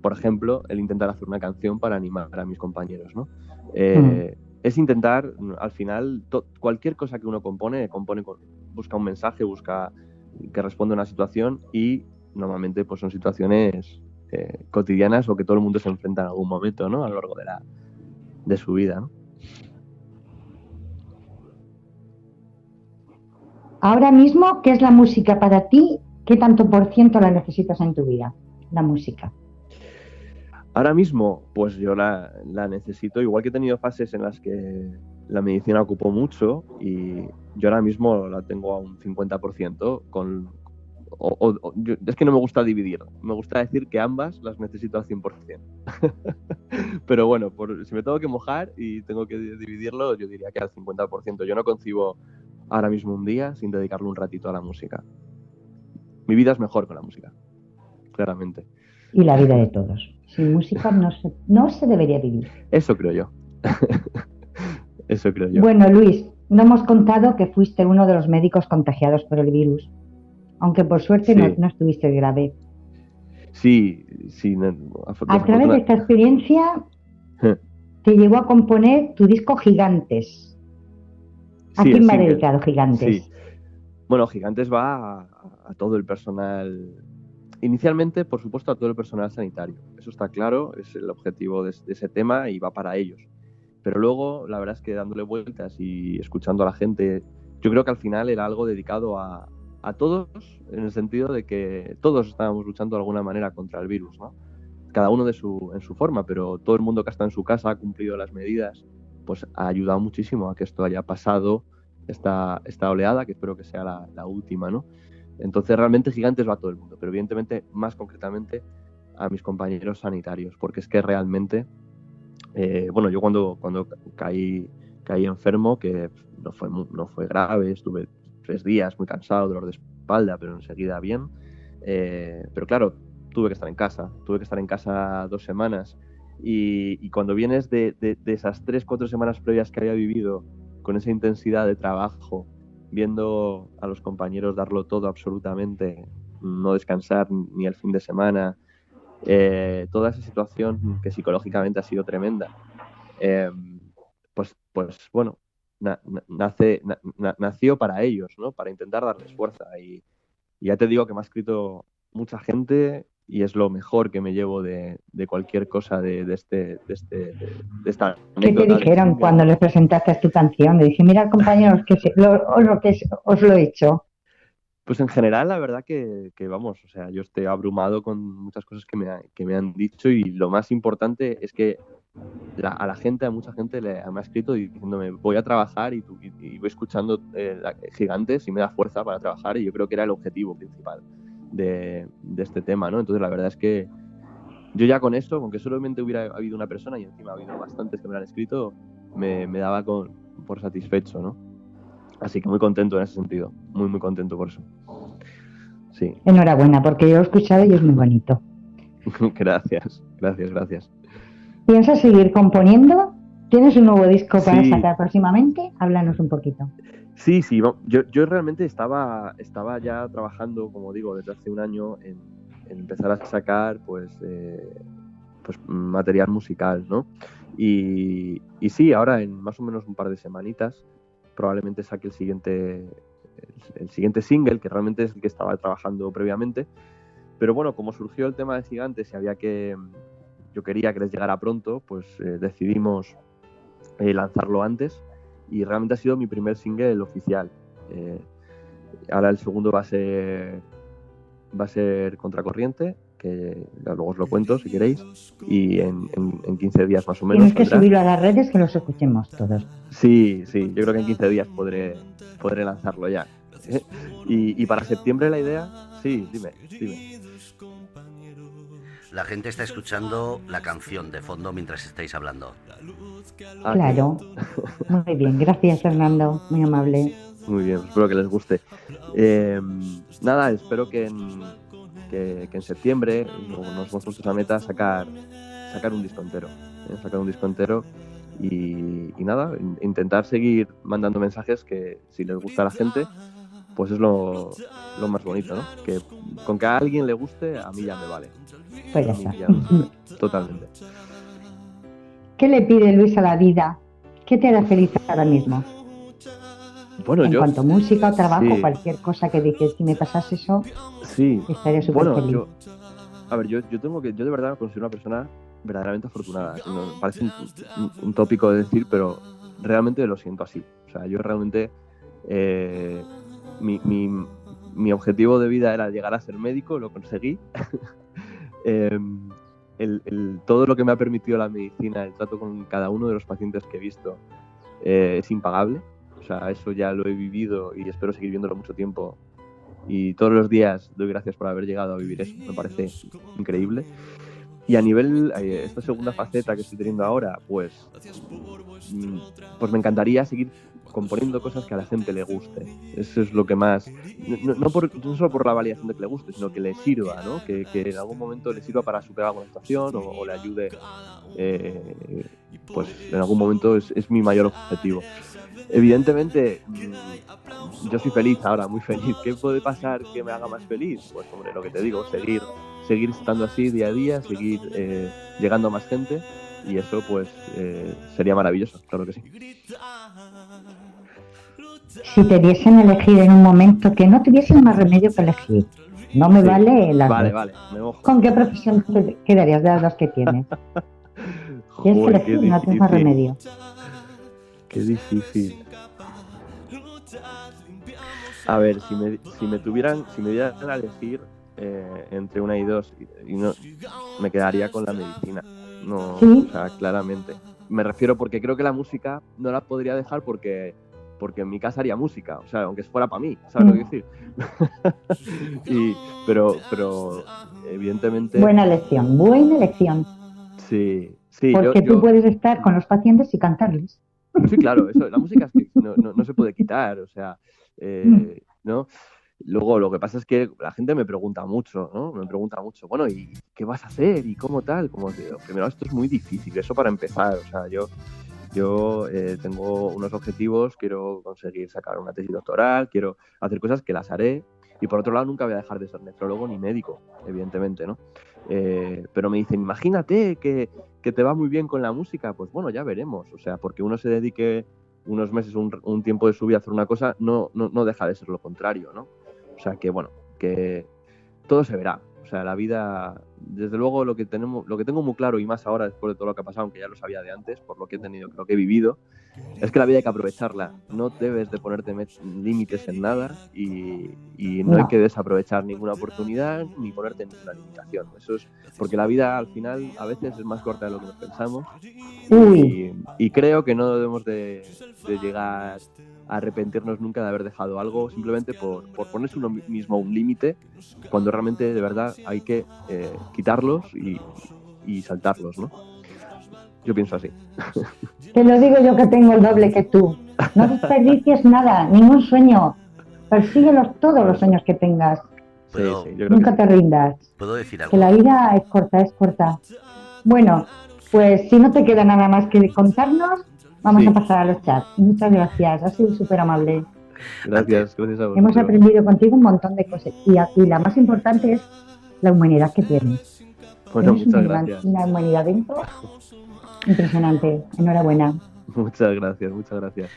por ejemplo, el intentar hacer una canción para animar a mis compañeros, ¿no? Es intentar, al final, cualquier cosa que uno compone busca un mensaje, busca que responda a una situación y normalmente pues son situaciones cotidianas o que todo el mundo se enfrenta en algún momento, ¿no? A lo largo de su vida, ¿no? Ahora mismo, ¿qué es la música para ti? ¿Qué tanto por ciento la necesitas en tu vida, la música? Ahora mismo, pues yo la necesito, igual que he tenido fases en las que la medicina ocupó mucho y yo ahora mismo la tengo a un 50%. Es que no me gusta dividir, me gusta decir que ambas las necesito al 100%. Pero bueno, si me tengo que mojar y tengo que dividirlo, yo diría que al 50%. Yo no concibo ahora mismo un día sin dedicarle un ratito a la música. Mi vida es mejor con la música, claramente. Y la vida de todos. Sin música no se debería vivir. Eso creo yo. Eso creo yo. Bueno, Luis, no hemos contado que fuiste uno de los médicos contagiados por el virus, aunque por suerte Sí. no estuviste grave. Sí. A través de esta experiencia te llevó a componer tu disco Gigantes. ¿A quién va dedicado Gigantes? Sí. Bueno, Gigantes va a todo el personal. Inicialmente, por supuesto, a todo el personal sanitario. Eso está claro, es el objetivo de ese tema y va para ellos. Pero luego, la verdad es que dándole vueltas y escuchando a la gente, yo creo que al final era algo dedicado a todos, en el sentido de que todos estábamos luchando de alguna manera contra el virus, ¿no? Cada uno en su forma, pero todo el mundo que está en su casa ha cumplido las medidas, pues ha ayudado muchísimo a que esto haya pasado, esta oleada, que espero que sea la última, ¿no? Entonces realmente Gigantes va a todo el mundo, pero evidentemente más concretamente a mis compañeros sanitarios, porque es que realmente, bueno, yo cuando caí enfermo, que no fue grave, estuve 3 días muy cansado, dolor de espalda, pero enseguida bien, pero claro, tuve que estar en casa 2 semanas y cuando vienes de esas 3-4 semanas previas que había vivido con esa intensidad de trabajo, viendo a los compañeros darlo todo absolutamente, no descansar ni el fin de semana, toda esa situación que psicológicamente ha sido tremenda, pues bueno, nació para ellos, ¿no? Para intentar darles fuerza y ya te digo que me ha escrito mucha gente y es lo mejor que me llevo de cualquier cosa de esta anécdota. ¿Qué te dijeron cuando les presentaste tu canción? Le dije, mira compañeros, os lo he hecho. Pues en general, la verdad que vamos, o sea, yo estoy abrumado con muchas cosas que me han dicho y lo más importante es que a mucha gente me ha escrito diciéndome voy a trabajar y voy escuchando Gigantes y me da fuerza para trabajar y yo creo que era el objetivo principal de este tema, ¿no? Entonces la verdad es que yo ya con eso, aunque solamente hubiera habido una persona y encima ha habido bastantes que me lo han escrito, me daba por satisfecho, ¿no? Así que muy contento en ese sentido, muy muy contento por eso. Sí. Enhorabuena, porque yo lo he escuchado y es muy bonito. Gracias. ¿Piensas seguir componiendo? ¿Tienes un nuevo disco para sacar próximamente? Háblanos un poquito. Sí, sí, yo realmente estaba ya trabajando, como digo, desde hace un año en empezar a sacar pues material musical, ¿no? Y sí, ahora en más o menos un par de semanitas probablemente saque el siguiente single, que realmente es el que estaba trabajando previamente. Pero bueno, como surgió el tema de Gigantes y yo quería que les llegara pronto, pues decidimos lanzarlo antes y realmente ha sido mi primer single oficial. Eh, Ahora el segundo va a ser Contracorriente, que luego os lo cuento si queréis, y en 15 días más o menos Tienes que saldrá. subirlo a las redes que los escuchemos todos. Sí, yo creo que en 15 días podré lanzarlo ya. Y para septiembre la idea, sí, dime. La gente está escuchando la canción de fondo mientras estáis hablando. Claro. Muy bien, gracias Fernando, muy amable. Muy bien, espero que les guste. Nada, espero que en septiembre nos hemos puesto esa meta sacar un disco entero. Sacar un disco entero y nada, intentar seguir mandando mensajes que si les gusta a la gente, pues es lo más bonito, ¿no? Que con que a alguien le guste, a mí ya me vale. Pues ya está. Totalmente. ¿Qué le pide Luis a la vida? ¿Qué te hará feliz ahora mismo? Bueno, en cuanto a música o trabajo, sí. cualquier cosa que dices, si me pasase eso, sí. estaría súper feliz. Yo de verdad me considero una persona verdaderamente afortunada. Me parece un tópico de decir, pero realmente lo siento así. O sea, yo realmente mi objetivo de vida era llegar a ser médico, lo conseguí. Todo lo que me ha permitido la medicina, el trato con cada uno de los pacientes que he visto, es impagable. O sea, eso ya lo he vivido y espero seguir viéndolo mucho tiempo. Y todos los días doy gracias por haber llegado a vivir eso, me parece increíble. Y a nivel, esta segunda faceta que estoy teniendo ahora, pues me encantaría seguir componiendo cosas que a la gente le guste. Eso es lo que más, no solo por la validación de que le guste, sino que le sirva, ¿no? Que en algún momento le sirva para superar alguna situación o le ayude, pues en algún momento es mi mayor objetivo. Evidentemente, yo soy feliz ahora, muy feliz. ¿Qué puede pasar que me haga más feliz? Pues hombre, lo que te digo, seguir estando así día a día, seguir llegando a más gente, y eso pues sería maravilloso, claro que sí. Si te diesen elegir en un momento que no tuviesen más remedio que elegir, no me vale las dos. Vale, me mojo. ¿Con qué profesión te quedarías de las dos que tienes? Tienes que elegir, no tienes más remedio. Qué difícil. A ver, si me dieran a elegir entre una y dos, y no, me quedaría con la medicina. No, ¿Sí? O sea, claramente. Me refiero porque creo que la música no la podría dejar porque en mi casa haría música, o sea, aunque fuera para mí, ¿sabes lo que decir? Pero evidentemente... Buena elección. Sí. Porque tú puedes estar con los pacientes y cantarles. Sí, claro, eso, la música es que no se puede quitar, o sea, ¿no? Luego, lo que pasa es que la gente me pregunta mucho, ¿no? Bueno, ¿y qué vas a hacer? ¿Y cómo tal? Primero, esto es muy difícil, eso para empezar, o sea, yo tengo unos objetivos, quiero conseguir sacar una tesis doctoral, quiero hacer cosas que las haré, y por otro lado nunca voy a dejar de ser nefrólogo ni médico, evidentemente, ¿no? Pero me dicen, imagínate que te va muy bien con la música, pues bueno, ya veremos, o sea, porque uno se dedique unos meses, un tiempo de su vida a hacer una cosa, no deja de ser lo contrario, ¿no? O sea, que bueno, que todo se verá. O sea, la vida, desde luego, lo que tengo muy claro, y más ahora después de todo lo que ha pasado, aunque ya lo sabía de antes, por lo que he tenido, lo que he vivido, es que la vida hay que aprovecharla. No debes de ponerte límites en nada y no hay que desaprovechar ninguna oportunidad ni ponerte ninguna limitación. Eso es porque la vida al final a veces es más corta de lo que nos pensamos y creo que no debemos de llegar a arrepentirnos nunca de haber dejado algo simplemente por ponerse uno mismo un límite, cuando realmente de verdad hay que quitarlos y saltarlos, ¿no? Yo pienso así. Te lo digo yo que tengo el doble que tú. No desperdicies nada, ningún sueño. Persíguelos todos los sueños que tengas. Nunca te rindas. ¿Puedo decir algo? Que la vida es corta. Bueno, pues si no te queda nada más que contarnos, vamos a pasar a los chats. Muchas gracias, has sido súper amable. Gracias a vosotros. Hemos aprendido contigo un montón de cosas y la más importante es la humanidad que tienes. Bueno, Tienes muchas gracias. una humanidad dentro impresionante. Enhorabuena. Muchas gracias, muchas gracias.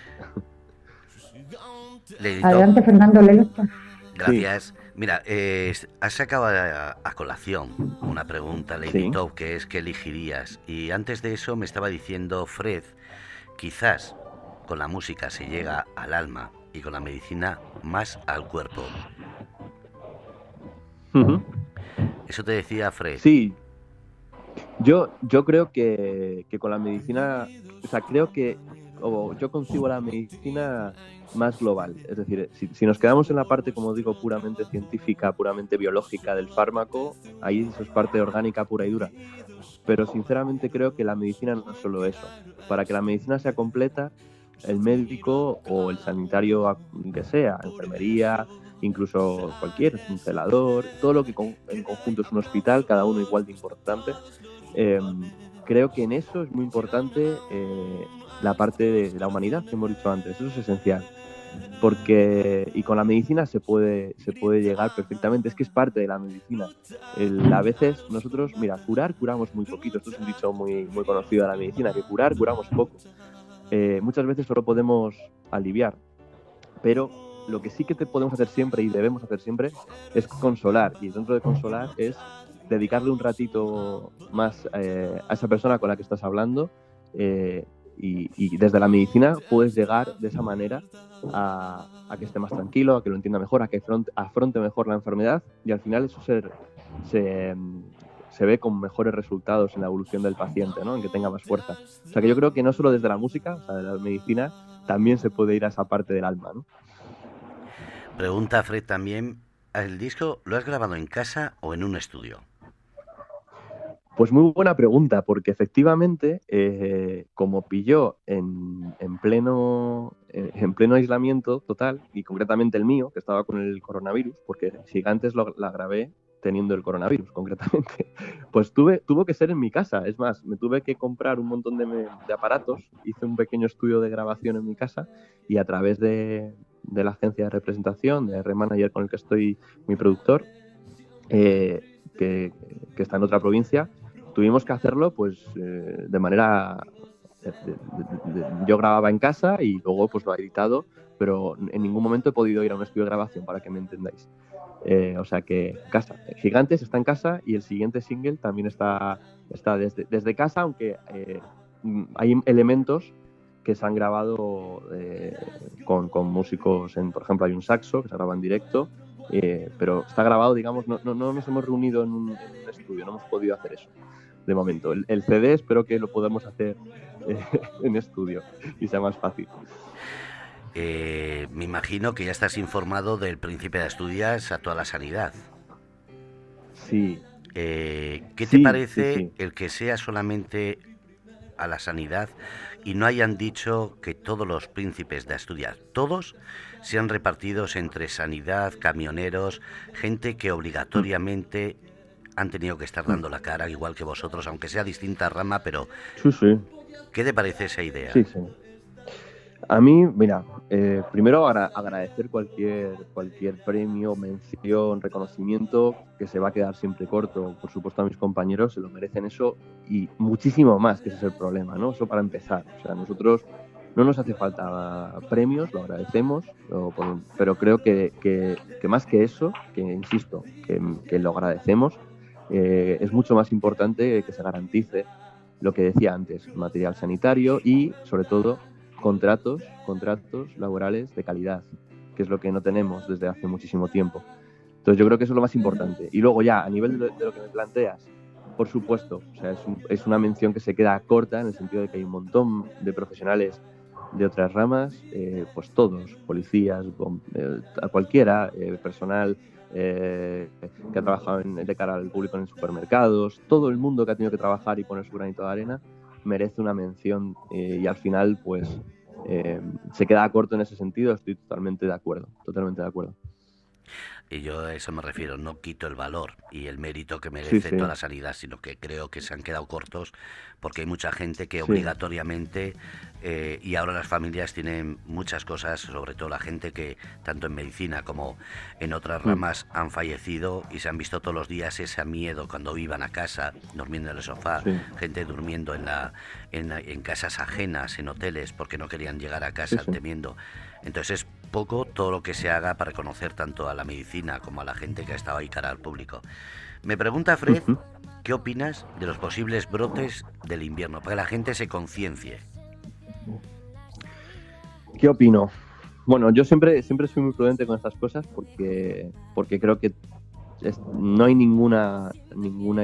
Lady Top, Adelante, Fernando Lelocha. gracias. Mira, has sacado a colación una pregunta, Lady Sí. Top, que es ¿qué elegirías? Y antes de eso me estaba diciendo Fred, quizás con la música se llega al alma y con la medicina más al cuerpo. Ujú. Eso te decía Fred. Sí, yo creo que con la medicina, o sea, creo que yo concibo la medicina más global. Es decir, si nos quedamos en la parte, como digo, puramente científica, puramente biológica del fármaco, ahí eso es parte orgánica pura y dura. Pero sinceramente creo que la medicina no es solo eso. Para que la medicina sea completa, el médico o el sanitario que sea, enfermería, incluso cualquier, un celador, todo lo que en conjunto es un hospital, cada uno igual de importante. Creo que en eso es muy importante la parte de la humanidad que hemos dicho antes, eso es esencial. Porque, y con la medicina se puede llegar perfectamente, es que es parte de la medicina. A veces nosotros, mira, curamos muy poquito, esto es un dicho muy conocido de la medicina, que curamos poco. Muchas veces solo podemos aliviar, pero lo que sí que podemos hacer siempre y debemos hacer siempre es consolar, y dentro de consolar es dedicarle un ratito más a esa persona con la que estás hablando, y desde la medicina puedes llegar de esa manera a que esté más tranquilo, a que lo entienda mejor, a que afronte mejor la enfermedad, y al final eso se ve con mejores resultados en la evolución del paciente, ¿no? En que tenga más fuerza. O sea que yo creo que no solo desde la música, o sea, de la medicina, también se puede ir a esa parte del alma, ¿no? Pregunta Fred también, ¿el disco lo has grabado en casa o en un estudio? Pues muy buena pregunta, porque efectivamente, como pilló en pleno aislamiento total, y concretamente el mío, que estaba con el coronavirus, porque Gigantes la grabé teniendo el coronavirus, concretamente, pues tuvo que ser en mi casa. Es más, me tuve que comprar un montón de aparatos, hice un pequeño estudio de grabación en mi casa, y a través de la agencia de representación, de R-Manager con el que estoy, mi productor, que está en otra provincia, tuvimos que hacerlo pues de manera... yo grababa en casa y luego pues lo he editado, pero en ningún momento he podido ir a un estudio de grabación, para que me entendáis. O sea que casa, Gigantes está en casa, y el siguiente single también está desde casa, aunque hay elementos que se han grabado con músicos, por ejemplo hay un saxo que se graba en directo, pero está grabado, digamos, no nos hemos reunido en un estudio, no hemos podido hacer eso de momento. El CD espero que lo podamos hacer en estudio y sea más fácil. Me imagino que ya estás informado del Príncipe de Asturias a toda la sanidad. Sí. ¿Qué te parece el que sea solamente a la sanidad y no hayan dicho que todos los príncipes de Asturias, todos, sean repartidos entre sanidad, camioneros, gente que obligatoriamente han tenido que estar dando la cara, igual que vosotros, aunque sea distinta rama, pero... Sí. ¿Qué te parece esa idea? Sí. A mí, mira, primero agradecer cualquier premio, mención, reconocimiento, que se va a quedar siempre corto. Por supuesto, a mis compañeros se lo merecen eso y muchísimo más, que ese es el problema, ¿no? Eso para empezar. O sea, nosotros no nos hace falta premios, lo agradecemos, pero creo que más que eso, que insisto, que lo agradecemos, es mucho más importante que se garantice lo que decía antes, material sanitario y, sobre todo, contratos laborales de calidad, que es lo que no tenemos desde hace muchísimo tiempo. Entonces yo creo que eso es lo más importante. Y luego ya, a nivel de lo que me planteas, por supuesto, o sea, es una mención que se queda corta, en el sentido de que hay un montón de profesionales de otras ramas, pues todos, policías, a cualquiera, personal que ha trabajado de cara al público en supermercados, todo el mundo que ha tenido que trabajar y poner su granito de arena merece una mención, y al final pues se queda corto en ese sentido. Estoy totalmente de acuerdo. Y yo a eso me refiero, no quito el valor y el mérito que Sí, merece sí, toda la sanidad, sino que creo que se han quedado cortos porque hay mucha gente que sí. obligatoriamente, y ahora las familias tienen muchas cosas, sobre todo la gente que tanto en medicina como en otras Mm, ramas han fallecido y se han visto todos los días ese miedo cuando iban a casa, durmiendo en el sofá, sí, gente durmiendo en casas ajenas, en hoteles, porque no querían llegar a sí, casa sí. temiendo. Entonces es poco todo lo que se haga para conocer tanto a la medicina como a la gente que ha estado ahí cara al público. Me pregunta Fred, Ujú. ¿qué opinas de los posibles brotes del invierno? Para que la gente se conciencie. ¿Qué opino? Bueno, yo siempre soy muy prudente con estas cosas porque creo que no hay ninguna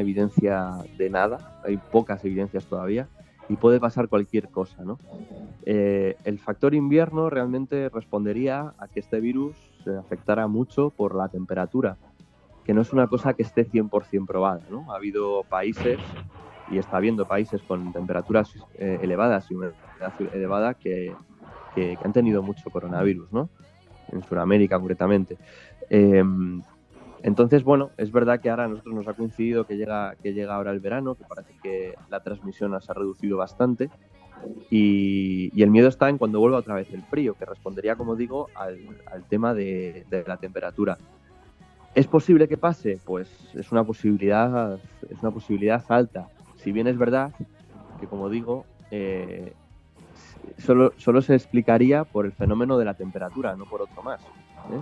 evidencia de nada, hay pocas evidencias todavía y puede pasar cualquier cosa, ¿no? El factor invierno realmente respondería a que este virus se afectara mucho por la temperatura, que no es una cosa que esté 100% probada, ¿no? Ha habido países y está habiendo países con temperaturas elevadas y humedad elevada que han tenido mucho coronavirus, ¿no? En Sudamérica concretamente. Eh, entonces, bueno, es verdad que ahora a nosotros nos ha coincidido que llega ahora el verano, que parece que la transmisión se ha reducido bastante y el miedo está en cuando vuelva otra vez el frío, que respondería, como digo, al tema de la temperatura. ¿Es posible que pase? Pues es una posibilidad alta. Si bien es verdad que, como digo, solo se explicaría por el fenómeno de la temperatura, no por otro más, ¿eh?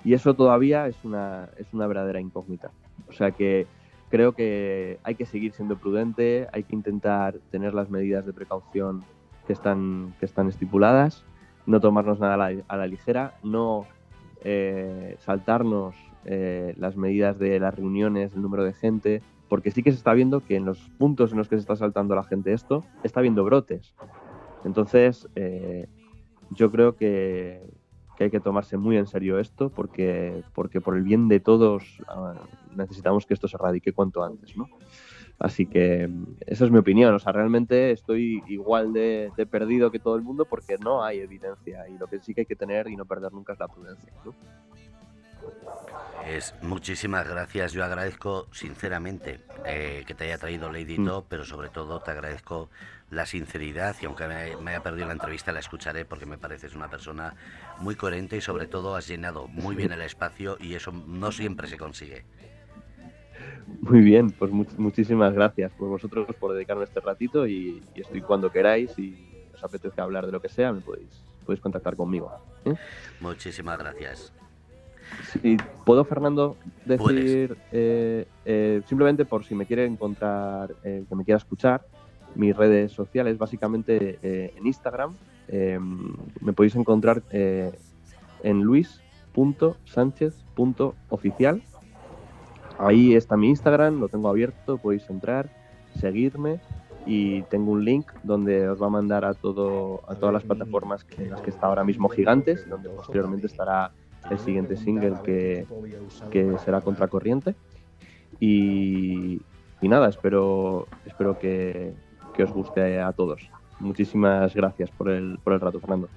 Y eso todavía es una verdadera incógnita. O sea que creo que hay que seguir siendo prudente, hay que intentar tener las medidas de precaución que están estipuladas, no tomarnos nada a la ligera, no saltarnos las medidas de las reuniones, el número de gente, porque sí que se está viendo que en los puntos en los que se está saltando la gente esto, está habiendo brotes. Entonces, yo creo que hay que tomarse muy en serio esto porque por el bien de todos necesitamos que esto se erradique cuanto antes, ¿no? Así que esa es mi opinión. O sea, realmente estoy igual de perdido que todo el mundo porque no hay evidencia y lo que sí que hay que tener y no perder nunca es la prudencia, ¿no? Muchísimas gracias. Yo agradezco sinceramente que te haya traído Lady Mm. Top, pero sobre todo te agradezco la sinceridad y aunque me haya perdido la entrevista la escucharé porque me pareces una persona muy coherente y sobre todo has llenado muy bien el espacio y eso no siempre se consigue. Muy bien, pues muchísimas gracias por vosotros por dedicarme este ratito y estoy cuando queráis y os apetezca hablar de lo que sea, podéis contactar conmigo, ¿eh? Muchísimas gracias. Si puedo, Fernando, Puedes. decir simplemente por si me quiere encontrar, que me quiera escuchar, mis redes sociales, básicamente en Instagram, me podéis encontrar en luis.sanchez.oficial. Ahí está mi Instagram, lo tengo abierto, podéis entrar, seguirme y tengo un link donde os va a mandar a todas las plataformas en las que está ahora mismo Gigantes, donde posteriormente estará el siguiente single que será Contracorriente. Y nada, espero que os guste a todos. Muchísimas gracias por el rato, Fernando.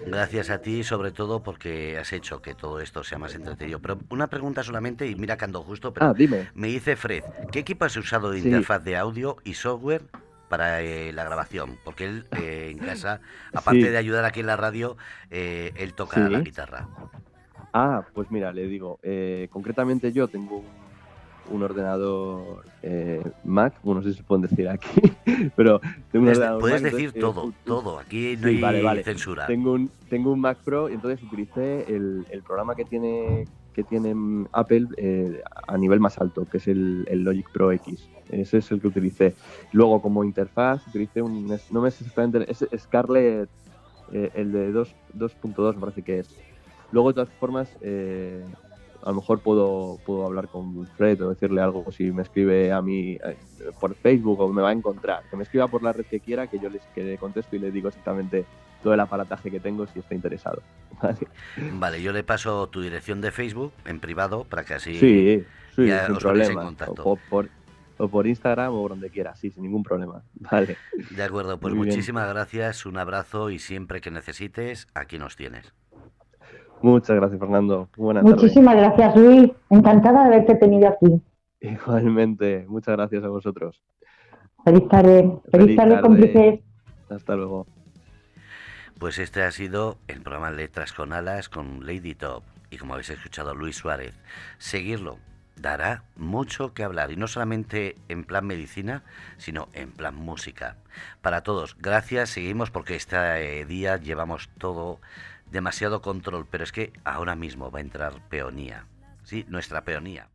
Gracias a ti, sobre todo porque has hecho que todo esto sea más entretenido. Pero una pregunta solamente, y mira que ando justo, pero Ah, dime. me dice Fred, ¿qué equipo has usado de Sí, interfaz de audio y software para la grabación? Porque él en casa, aparte sí, de ayudar aquí en la radio, él toca la sí. guitarra. Ah, pues mira, le digo, concretamente yo tengo un ordenador Mac, bueno, no sé si se pueden decir aquí, pero tengo un ordenador Puedes Mac, entonces decir todo, todo, aquí no sí, vale, hay vale. censura. Tengo un Mac Pro y entonces utilicé el programa que tiene Apple a nivel más alto, que es el Logic Pro X. Ese es el que utilicé. Luego, como interfaz, utilicé no me sé exactamente, es Scarlett, el de 2.2 me parece que es. Luego, de todas formas, a lo mejor puedo hablar con Fred o decirle algo si me escribe a mí por Facebook o me va a encontrar. Que me escriba por la red que quiera, que yo le contesto y le digo exactamente todo el aparataje que tengo si está interesado. ¿Vale? Vale, yo le paso tu dirección de Facebook en privado para que así Sí, sí, ya sin os ponéis en problema. contacto. O por Instagram o por donde quiera, sí, sin ningún problema. Vale. De acuerdo, pues Muy bien. muchísimas gracias, un abrazo y siempre que necesites, aquí nos tienes. Muchas gracias, Fernando. Buenas tardes. Muchísimas gracias, Luis. Encantada de haberte tenido aquí. Igualmente, muchas gracias a vosotros. Feliz tarde. Feliz tarde, cómplices. Hasta luego. Pues este ha sido el programa Letras con Alas con Lady Top. Y como habéis escuchado, Luis Suárez. Seguirlo dará mucho que hablar. Y no solamente en plan medicina, sino en plan música. Para todos, gracias. Seguimos porque este día llevamos todo demasiado control. Pero es que ahora mismo va a entrar Peonía. Sí, nuestra Peonía.